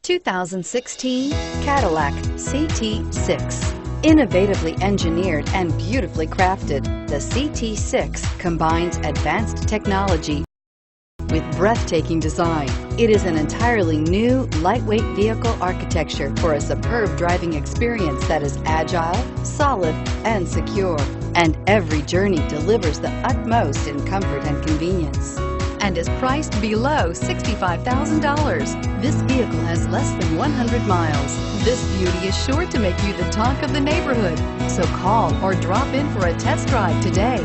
2016 Cadillac CT6. Innovatively engineered and beautifully crafted, the CT6 combines advanced technology with breathtaking design. It is an entirely new, lightweight vehicle architecture for a superb driving experience that is agile, solid, and secure. And every journey delivers the utmost in comfort and convenience, and is priced below $65,000. This vehicle has less than 100 miles. This beauty is sure to make you the talk of the neighborhood. So call or drop in for a test drive today.